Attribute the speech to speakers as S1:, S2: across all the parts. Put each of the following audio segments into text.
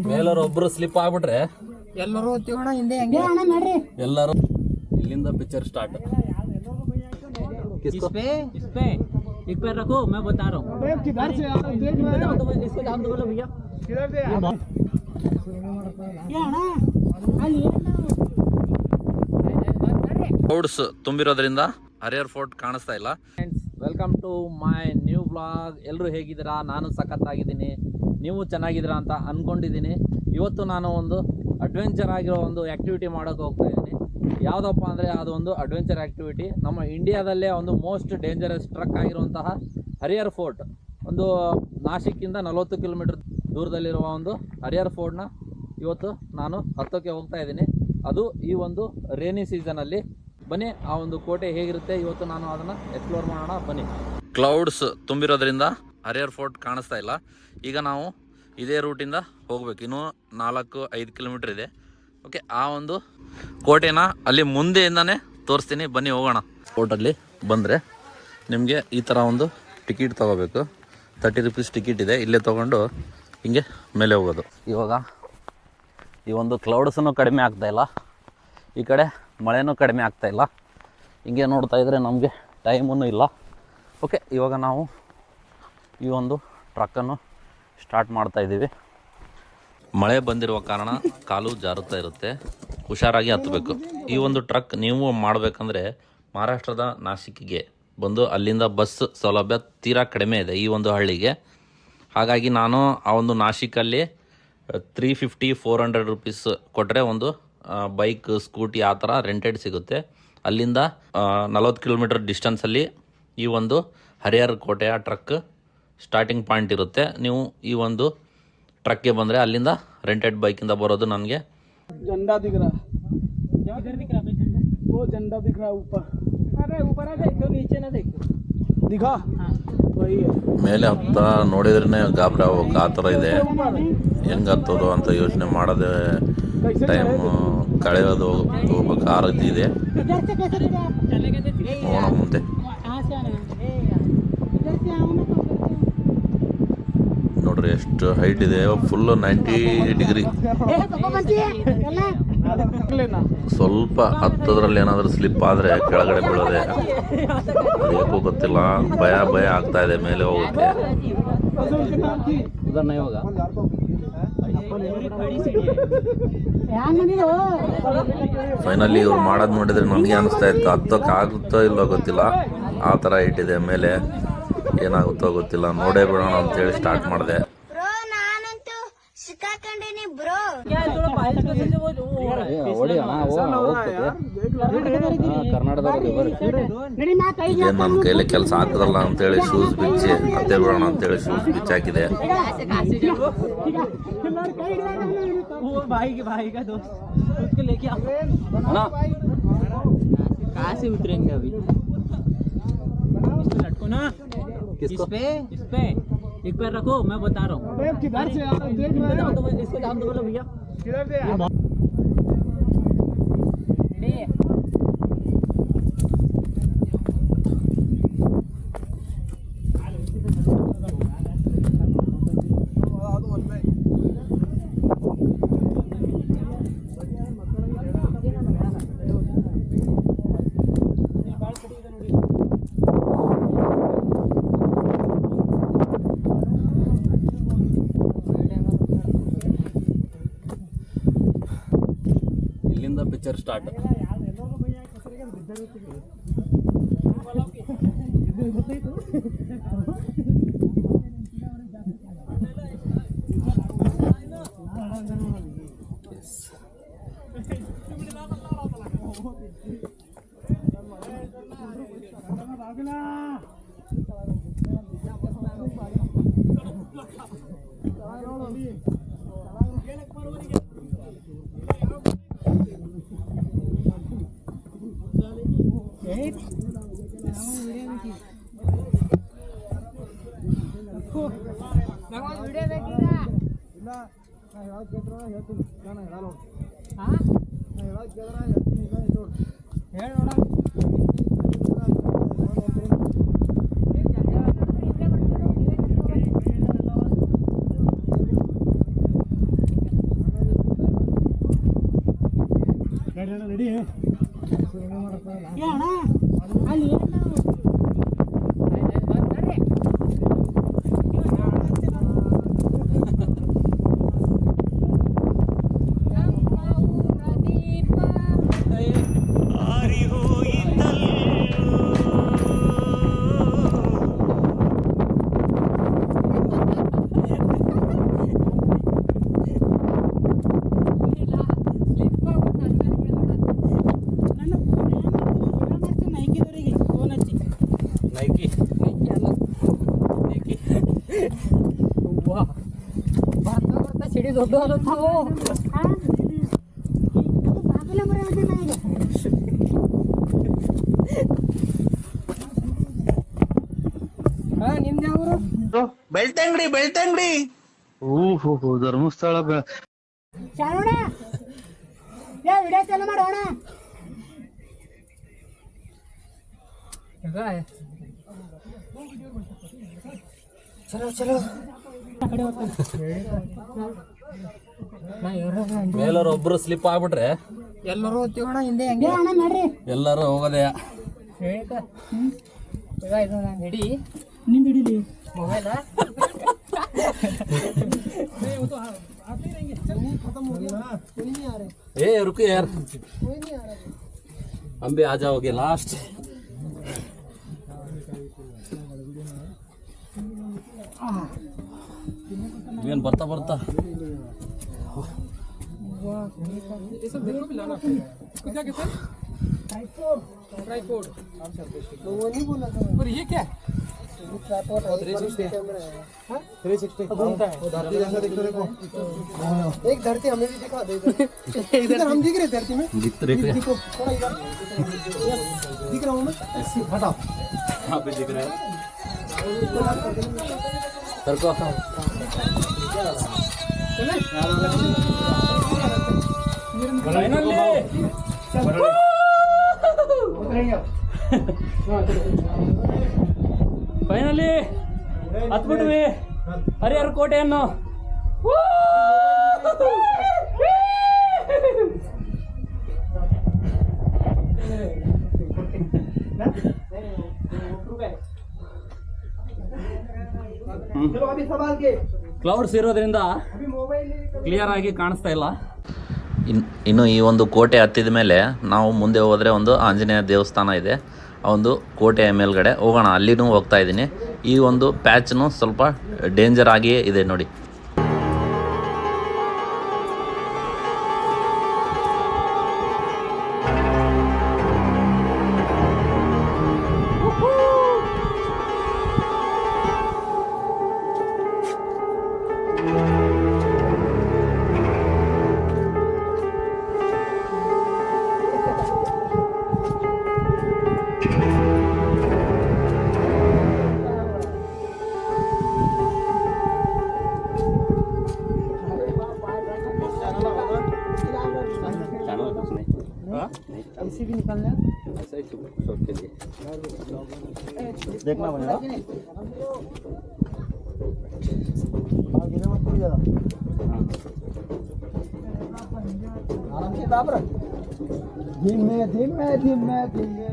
S1: ಮೇಲರು ಒಬ್ರು ಸ್ಲಿಪ್ ಆಗ್ಬಿಟ್ರೆ
S2: ಎಲ್ಲರೂ ಹೋಗ್ತೀವಣ್ಣ ಹಿಂದೆ ಹಂಗೆ ಅಣ್ಣ ಮಾಡ್ರಿ
S1: ಎಲ್ಲರೂ ಇಲ್ಲಿಂದ ಪಿಕ್ಚರ್ ಸ್ಟಾರ್ಟ್
S3: इस पे एक पैर रखो मैं बता रहा हूँ किधर से यार देख रहे हो इसको दाम दो बोलो भैया किधर से यार
S1: ಕ್ಲೌಡ್ಸ್ ತುಂಬಿರೋದ್ರಿಂದ ಹರಿಹರ್ ಫೋರ್ಟ್ ಕಾಣಿಸ್ತಾ ಇಲ್ಲ. Welcome to my new blog. ಎಲ್ಲರೂ ಹೇಗಿದ್ದೀರಾ? ನಾನು ಸಖತ್ತಾಗಿದ್ದೀನಿ, ನೀವು ಚೆನ್ನಾಗಿದ್ದೀರಾ ಅಂತ ಅಂದ್ಕೊಂಡಿದ್ದೀನಿ. ಇವತ್ತು ನಾನು ಒಂದು ಅಡ್ವೆಂಚರ್ ಆಗಿರೋ ಒಂದು ಆ್ಯಕ್ಟಿವಿಟಿ ಮಾಡೋಕ್ಕೆ ಹೋಗ್ತಾ ಇದ್ದೀನಿ. ಯಾವುದಪ್ಪ ಅಂದರೆ ಅದು ಒಂದು ಅಡ್ವೆಂಚರ್ ಆ್ಯಕ್ಟಿವಿಟಿ. ನಮ್ಮ ಇಂಡಿಯಾದಲ್ಲೇ ಒಂದು ಮೋಸ್ಟ್ ಡೇಂಜರಸ್ ಟ್ರಕ್ ಆಗಿರುವಂತಹ ಹರಿಹರ್ ಫೋರ್ಟ್, ಒಂದು ನಾಸಿಕ್ಕಿಂದ 40 ಕಿಲೋಮೀಟರ್ ದೂರದಲ್ಲಿರುವ ಒಂದು ಹರಿಹರ್ ಫೋರ್ಟ್ನ ಇವತ್ತು ನಾನು ಹತ್ತೋಕ್ಕೆ ಹೋಗ್ತಾ ಇದ್ದೀನಿ. ಅದು ಈ ಒಂದು ರೇನಿ ಸೀಸನಲ್ಲಿ. ಬನ್ನಿ, ಆ ಒಂದು ಕೋಟೆ ಹೇಗಿರುತ್ತೆ ಇವತ್ತು ನಾನು ಅದನ್ನು ಎಕ್ಸ್ಪ್ಲೋರ್ ಮಾಡೋಣ. ಬನ್ನಿ. ಕ್ಲೌಡ್ಸ್ ತುಂಬಿರೋದ್ರಿಂದ ಹರಿಹರ್ ಫೋರ್ಟ್ ಕಾಣಿಸ್ತಾ ಇಲ್ಲ. ಈಗ ನಾವು ಇದೇ ರೂಟಿಂದ ಹೋಗ್ಬೇಕು. ಇನ್ನೂ 4-5 ಕಿಲೋಮೀಟರ್ ಇದೆ. ಓಕೆ, ಆ ಒಂದು ಕೋಟೆನ ಅಲ್ಲಿ ಮುಂದೆಯಿಂದನೇ ತೋರಿಸ್ತೀನಿ. ಬನ್ನಿ ಹೋಗೋಣ. ಫೋರ್ಟಲ್ಲಿ ಬಂದರೆ ನಿಮಗೆ ಈ ಥರ ಒಂದು ಟಿಕೆಟ್ ತೊಗೋಬೇಕು. 30 ರೂಪೀಸ್ ಟಿಕೆಟ್ ಇದೆ. ಇಲ್ಲೇ ತೊಗೊಂಡು ಹಿಂಗೆ ಮೇಲೆ ಹೋಗೋದು. ಇವಾಗ ಈ ಒಂದು ಕ್ಲೌಡ್ಸನ್ನು ಕಡಿಮೆ ಆಗ್ತಾಯಿಲ್ಲ, ಈ ಕಡೆ ಮಳೆನೂ ಕಡಿಮೆ ಆಗ್ತಾಯಿಲ್ಲ. ಹಿಂಗೆ ನೋಡ್ತಾ ಇದ್ದರೆ ನಮಗೆ ಟೈಮೂ ಇಲ್ಲ. ಓಕೆ, ಇವಾಗ ನಾವು ಈ ಒಂದು ಟ್ರಕ್ಕನ್ನು ಸ್ಟಾರ್ಟ್ ಮಾಡ್ತಾಯಿದ್ದೀವಿ. ಮಳೆ ಬಂದಿರುವ ಕಾರಣ ಕಾಲು ಜಾರುತ್ತಾ ಇರುತ್ತೆ, ಹುಷಾರಾಗಿ ಹತ್ತಬೇಕು. ಈ ಒಂದು ಟ್ರಕ್ ನೀವು ಮಾಡಬೇಕಂದ್ರೆ ಮಹಾರಾಷ್ಟ್ರದ ನಾಸಿಕ್ಗೆ ಬಂದು ಅಲ್ಲಿಂದ ಬಸ್ ಸೌಲಭ್ಯ ತೀರಾ ಕಡಿಮೆ ಇದೆ ಈ ಒಂದು ಹಳ್ಳಿಗೆ. ಹಾಗಾಗಿ ನಾನು ಆ ಒಂದು ನಾಸಿಕಲ್ಲಿ 350-400 ರೂಪೀಸ್ ಕೊಟ್ಟರೆ ಒಂದು ಬೈಕ್, ಸ್ಕೂಟಿ ಆ ಥರ ರೆಂಟೆಡ್ ಸಿಗುತ್ತೆ. ಅಲ್ಲಿಂದ 40 ಕಿಲೋಮೀಟರ್ ಡಿಸ್ಟೆನ್ಸಲ್ಲಿ ಈ ಒಂದು ಹರಿಹರ್ ಕೋಟೆಯ ಟ್ರಕ್ ಸ್ಟಾರ್ಟಿಂಗ್ ಪಾಯಿಂಟ್ ಇರುತ್ತೆ. ನೀವು ಈ ಒಂದು ಟ್ರಕ್ಗೆ ಬಂದರೆ ಅಲ್ಲಿಂದ ರೆಂಟೆಡ್ ಬೈಕಿಂದ ಬರೋದು ನನಗೆ
S3: झंडा दिख रहा वो झंडा दिख रहा ऊपर अरे ऊपर आ देखो नीचे ना देखो दिखा वही है.
S1: ಮೇಲೆ ಹತ್ತಾ ನೋಡಿದ್ರೇ ಗಾಬರಿ ಹೋಗಕ್ಕೆ ಆ ಥರ ಇದೆ. ಹೆಂಗೆ ಹತ್ತೋದು ಅಂತ ಯೋಚನೆ ಮಾಡೋದೇ ಟೈಮ್ ಕಳೆಯೋದು ಹೋಗ್ಬೇಕು. ಆ ರೀತಿ ಇದೆ. ಹೋಗೋಣ ಮುಂದೆ. ನೋಡ್ರಿ ಎಷ್ಟು ಹೈಟ್ ಇದೆ. Full 90 degree. ಸ್ವಲ್ಪ ಹತ್ತದ್ರಲ್ಲಿ ಏನಾದರೂ ಸ್ಲಿಪ್ ಆದರೆ ಕೆಳಗಡೆ ಬೀಳೋದೆ. ಅದಕ್ಕೂ ಗೊತ್ತಿಲ್ಲ, ಭಯ ಆಗ್ತಾ ಇದೆ ಮೇಲೆ ಹೋಗೋಕ್ಕೆ. ಇವಾಗ ಫೈನಲಿ ಇವ್ರು ಮಾಡೋದು ನೋಡಿದ್ರೆ ನನಗೆ ಅನಿಸ್ತಾ ಇತ್ತು ಹತ್ತೋಕೆ ಆಗುತ್ತೋ ಇಲ್ಲೋ ಗೊತ್ತಿಲ್ಲ. ಆ ಥರ ಹೈಟ್ ಇದೆ ಮೇಲೆ. ಏನಾಗುತ್ತೋ ಗೊತ್ತಿಲ್ಲ, ನೋಡೇ ಬಿಡೋಣ ಅಂತೇಳಿ ಸ್ಟಾರ್ಟ್ ಮಾಡಿದೆ. ನನ್ನ ಕೈಲಿ ಕೆಲಸ ಆಗ್ತದಲ್ಲ ಅಂತೇಳಿ ಶೂಸ್ ಬಿಚ್ಚಿ ಹತ್ತೇ ಬಿಡೋಣ ಅಂತೇಳಿ ಶೂಸ್ ಬಿಚ್ಚಾಕಿದೆ.
S3: इस पे एक पैर रखो मैं बता रहा हूँ किधर से यार देख रहे हो इसको दाम दो बोलो भैया किधर से यार
S1: ಪಿಕ್ಚರ್ ಸ್ಟಾರ್ಟ್. ನೈಕಿ
S2: ಬರ್ತಾ ಸಿಡಿ ದೊಡ್ಡ ತಾವು ನಿಮ್ದು ಯಾವರು?
S4: ಬೆಳ್ತಂಗಡಿ ಓಹೋ ಧರ್ಮಸ್ಥಳ
S2: ಶಾಣೋಣ ವಿಡಿಯೋ ಚಾಲು ಮಾಡೋಣ. ಚಲೋ ಚಲೋ
S1: ಮೇಲವ್ರು ಒಬ್ರು ಸ್ಲಿಪ್ ಆಗ್ಬಿಟ್ರೆ
S2: ಎಲ್ಲರೂ ಹೊತ್ತಿಗೋಣ ಹಿಂದೆ ಹೆಂಗೆ ಅಣ್ಣ ಮಾಡ್ರಿ
S1: ಎಲ್ಲರೂ ಹೋಗೋದೇ.
S2: ಇದು ನಾನು ಹಿಡಿ ನಿಂದು ಹಿಡೀಲಿ ಮೊಬೈಲ
S1: ए रुको यार हम भी आ जाओगे लास्ट इवन ಬರ್ತಾ ಬರ್ತಾ
S2: ये सब देखो भी लाना इसको क्या कहते हैं? ट्राइपॉड तो वो नहीं बोला था पर ये क्या है? ट्राइपॉड 360 घूमता है वो धरती जैसा दिखता है। देखो एक धरती हमें भी दिखा दे इधर हम दिख रहे धरती में
S1: दिख रहे
S2: देखो थोड़ा इधर दिख रहा हूं मैं हटाओ
S1: यहां पे दिख रहा है सर को ಫೈನಲಿ ಹತ್ಬಿಟ್ವಿ ಹರಿಹರ ಕೋಟೆಯನ್ನು. ಕ್ಲೌಡ್ಸ್ ಇರೋದ್ರಿಂದ ಕ್ಲಿಯರ್ ಆಗಿ ಕಾಣಿಸ್ತಾ ಇಲ್ಲ. ಇನ್ನು ಈ ಒಂದು ಕೋಟೆ ಹತ್ತಿದ ಮೇಲೆ ನಾವು ಮುಂದೆ ಹೋದರೆ ಒಂದು ಆಂಜನೇಯ ದೇವಸ್ಥಾನ ಇದೆ. ಆ ಒಂದು ಕೋಟೆಯ ಮೇಲ್ಗಡೆ ಹೋಗೋಣ, ಅಲ್ಲಿನೂ ಹೋಗ್ತಾ ಇದ್ದೀನಿ. ಈ ಒಂದು ಪ್ಯಾಚ್ನು ಸ್ವಲ್ಪ ಡೇಂಜರ್ ಆಗಿಯೇ ಇದೆ ನೋಡಿ.
S2: ऐसे भी निकलना
S4: देखना पड़ेगा आराम से दाब रख धीमे धीमे धीमे धीमे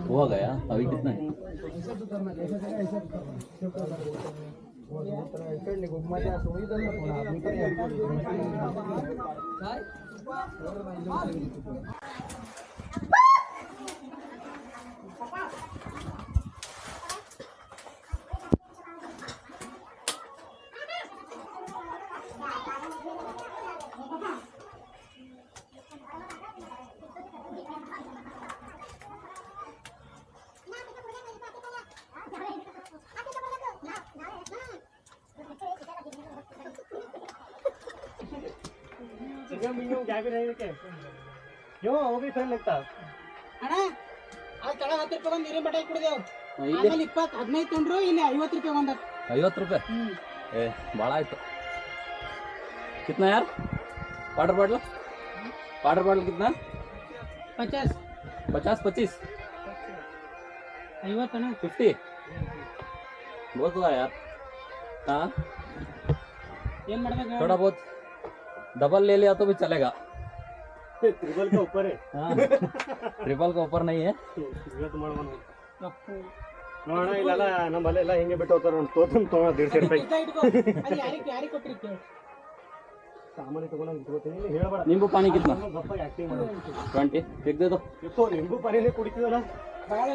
S4: हुआ गया अभी कितना है?
S2: क्यों वो भी फैन लगता
S3: ಅಣ್ಣ ಆ ತಳ 10 ರೂಪಾಯಿ ನೀರಿನ ಬಾಟಲ್ ಕುಡಿದೆವು ಆಮೇಲೆ 15 ತೊಂಡ್ರು ಇಲ್ಲಿ 50 ರೂಪಾಯಿ ಒಂದ
S1: 50 रुपये ए बड़ा आयु कितना यार वाटर बॉटल कितना
S3: 50
S1: 50 25
S3: 50 ಅಣ್ಣ
S1: 50 बहुत हुआ यार हाँ
S3: ಏನ್ ಮಾಡ್ಬೇಕು
S1: थोड़ा बहुत डबल ले लिया तो भी चलेगा
S2: ट्रिपल का ऊपर है
S1: हाँ ट्रिपल का ऊपर नहीं है
S2: ಇವತ್ತು ಮಾಡೋಣ ನೋಡೋಣ ಇಲ್ಲೆಲ್ಲ ನಮ್ಮಲ್ಲೆಲ್ಲ ಹಿಂಗೆ ಬಿಟ್ಟು ಹೋಗ್ತಾರೆ ಒಂದು ತೊಗೊಂಡು 150 ರೂಪಾಯಿ
S3: ಇಟ್ಕೋ ಅಲ್ಲಿ ಯಾರಿಗೆ ಕೊಟ್ಟಿರ್ತೀವಿ
S2: ಸಾಮಾನ್ಯ ತಗೊಂಡು ಇಟ್ಕೋತೀನಿ ಹೇಳಬೇಡ
S1: नींबू पानी कितना
S2: ಗಪ್ಪ ಆಕ್ಟಿಂಗ್ ಮಾಡು
S1: 20 फेंक दे दो
S2: ಇಪ್ಪೋ ನಿಂಬು ಪಾನಿನೇ ಕುಡಿತೀವಲ್ಲ
S3: ಬಾಳ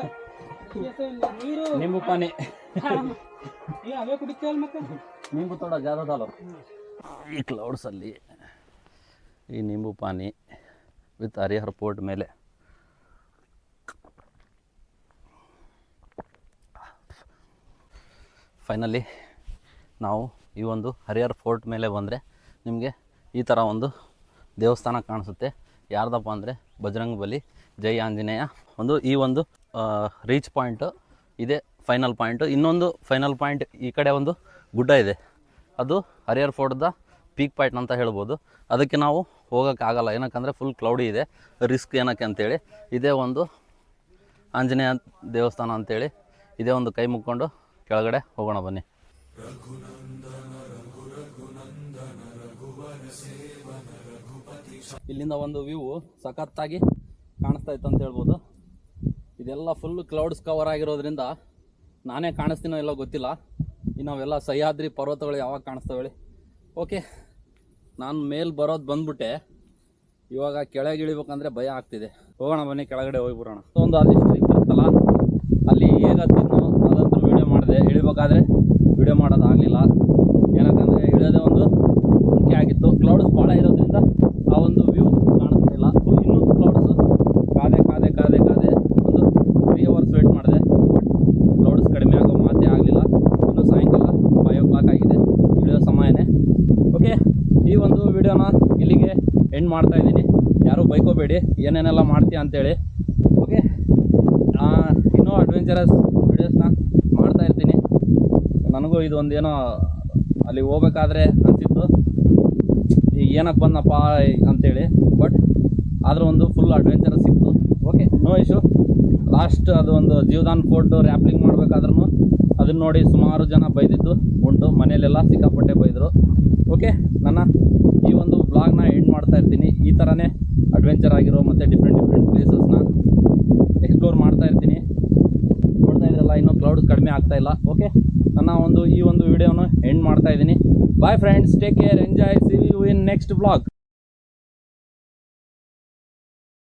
S3: ನೀರು
S1: नींबू पानी
S3: ಏ ಅವೇ ಕುಡಿತೀವಲ್ಲ ಮತ್ತೆ
S1: नींबू थोड़ा ज़्यादा डालो ಈ ಕ್ಲೌಡ್ಸ್ ಅಲ್ಲಿ ಈ ನಿಂಬು ಪಾನಿ ವಿತ್ ಹರಿಹರ ಫೋರ್ಟ್ ಮೇಲೆ ಫೈನಲಿ ನಾವು ಈ ಒಂದು ಹರಿಹರ ಫೋರ್ಟ್ ಮೇಲೆ ಬಂದರೆ ನಿಮಗೆ ಈ ಥರ ಒಂದು ದೇವಸ್ಥಾನ ಕಾಣಿಸುತ್ತೆ. ಯಾರ್ದಪ್ಪ ಅಂದರೆ ಬಜರಂಗ ಬಲಿ ಜೈ ಆಂಜನೇಯ ಒಂದು ಈ ಒಂದು ರೀಚ್ ಪಾಯಿಂಟು ಇದೆ ಫೈನಲ್ ಪಾಯಿಂಟು. ಇನ್ನೊಂದು ಫೈನಲ್ ಪಾಯಿಂಟ್ ಈ ಕಡೆ ಒಂದು ಗುಡ್ಡ ಇದೆ, ಅದು ಹರಿಹರ ಫೋರ್ಟ್ದ ಪೀಕ್ ಪಾಯಿಂಟ್ ಅಂತ ಹೇಳ್ಬೋದು. ಅದಕ್ಕೆ ನಾವು ಹೋಗೋಕ್ಕಾಗಲ್ಲ, ಏನಕ್ಕಂದರೆ ಫುಲ್ ಕ್ಲೌಡಿ ಇದೆ, ರಿಸ್ಕ್ ಏನಕ್ಕೆ ಅಂತೇಳಿ. ಇದೇ ಒಂದು ಆಂಜನೇಯ ದೇವಸ್ಥಾನ ಅಂತೇಳಿ, ಇದೇ ಒಂದು ಕೈ ಮುಕ್ಕೊಂಡು ಕೆಳಗಡೆ ಹೋಗೋಣ ಬನ್ನಿ. ಇಲ್ಲಿಂದ ಒಂದು ವ್ಯೂ ಸಖತ್ತಾಗಿ ಕಾಣಿಸ್ತಾ ಇತ್ತು ಅಂತ ಹೇಳ್ಬೋದು. ಇದೆಲ್ಲ ಫುಲ್ ಕ್ಲೌಡ್ಸ್ ಕವರ್ ಆಗಿರೋದ್ರಿಂದ ನಾನೇ ಕಾಣಿಸ್ತೀನೋ ಎಲ್ಲೋ ಗೊತ್ತಿಲ್ಲ. ಇನ್ನು ನಾವೆಲ್ಲ ಸಹ್ಯಾದ್ರಿ ಪರ್ವತಗಳು ಯಾವಾಗ ಕಾಣಿಸ್ತವೆ ಹೇಳಿ. ಓಕೆ, ನಾನು ಮೇಲೆ ಬರೋದು ಬಂದ್ಬಿಟ್ಟೆ, ಇವಾಗ ಕೆಳಗೆ ಇಳಿಬೇಕಂದ್ರೆ ಭಯ ಆಗ್ತಿದೆ. ಹೋಗೋಣ ಬನ್ನಿ, ಕೆಳಗಡೆ ಹೋಗಿ ಬರೋಣ. ಒಂದು ಅಲ್ಲಿ ಸ್ಟ್ರಿಪ್ ಇರುತ್ತಲ್ಲ, ಅಲ್ಲಿ ಹೇಗತ್ತಿದ್ನೋ ಅದಂತೂ ವೀಡಿಯೋ ಮಾಡಿದೆ. ಇಳಿಬೇಕಾದ್ರೆ ವೀಡಿಯೋ ಮಾಡೋದಾಗಲಿಲ್ಲ, ಏನಕ್ಕಂದರೆ ಇಳಿಯೋದೇ ಒಂದು ಮುಖ್ಯ ಆಗಿತ್ತು. ಕ್ಲೌಡ್ಸ್ ಭಾಳ ಇರೋದ್ರಿಂದ ಆ ಒಂದು ವ್ಯೂ ಕಾಣಿಸ್ತಾ ಇಲ್ಲ. ಇನ್ನೂ ಕ್ಲೌಡ್ಸು ಕಾದೆ ಒಂದು 3 hours ವೇಟ್ ಮಾಡಿದೆ, ಬಟ್ ಕ್ಲೌಡ್ಸ್ ಕಡಿಮೆ ಆಗೋ ಮಾತೇ ಆಗಲಿಲ್ಲ. ಇನ್ನು ಸಾಯಂಕಾಲ 5 o'clock ಆಗಿದೆ, ಇಳಿಯೋ ಸಮಯನೇ. ಓಕೆ, ಈ ಒಂದು ವಿಡಿಯೋನ ಇಲ್ಲಿಗೆ ಎಂಡ್ ಮಾಡ್ತಾ ಇದ್ದೀನಿ. ಯಾರೂ ಬೈಕೋಬೇಡಿ ಏನೇನೆಲ್ಲ ಮಾಡ್ತೀಯ ಅಂತೇಳಿ. ಓಕೆ, ಇನ್ನೂ ಅಡ್ವೆಂಚರಸ್ ವಿಡಿಯೋಸ್ನ ಮಾಡ್ತಾ ಇರ್ತೀನಿ. ನನಗೂ ಇದು ಒಂದೇನೋ ಅಲ್ಲಿ ಹೋಗ್ಬೇಕಾದ್ರೆ ಅನಿಸಿತ್ತು, ಈಗ ಏನಕ್ಕೆ ಬಂದಪ್ಪ ಅಂತೇಳಿ, ಬಟ್ ಆದರೂ ಒಂದು ಫುಲ್ ಅಡ್ವೆಂಚರಸ್ ಸಿಕ್ತು. Okay, no issue. ಲಾಸ್ಟ್ ಅದು ಒಂದು ಜೀವದಾನ್ ಫೋರ್ಟು ರ್ಯಾಪ್ಲಿಂಗ್ ಮಾಡಬೇಕಾದ್ರೂ ಅದನ್ನು ನೋಡಿ ಸುಮಾರು ಜನ ಬೈದಿದ್ದು ಉಂಟು, ಮನೆಯಲ್ಲೆಲ್ಲ ಸಿಕ್ಕಾಪಟ್ಟೆ ಬೈದರು. ಓಕೆ, ನನ್ನ ಈ ಒಂದು ವ್ಲಾಗ್ನ ಎಂಡ್ ಮಾಡ್ತಾ ಇರ್ತೀನಿ. ಈ ಥರನೇ ಅಡ್ವೆಂಚರ್ ಆಗಿರೋ ಮತ್ತು ಡಿಫ್ರೆಂಟ್ ಪ್ಲೇಸಸ್ನ ಎಕ್ಸ್ಪ್ಲೋರ್ ಮಾಡ್ತಾ ಇರ್ತೀನಿ. ನೋಡ್ತಾ ಇದ್ರಲ್ಲ, ಇನ್ನೂ ಕ್ಲೌಡ್ಸ್ ಕಡಿಮೆ ಆಗ್ತಾ ಇಲ್ಲ. ಓಕೆ, ನನ್ನ ಈ ಒಂದು ವಿಡಿಯೋನ ಎಂಡ್ ಮಾಡ್ತಾ ಇದ್ದೀನಿ. Bye friends, take care, enjoy, see you in next vlog.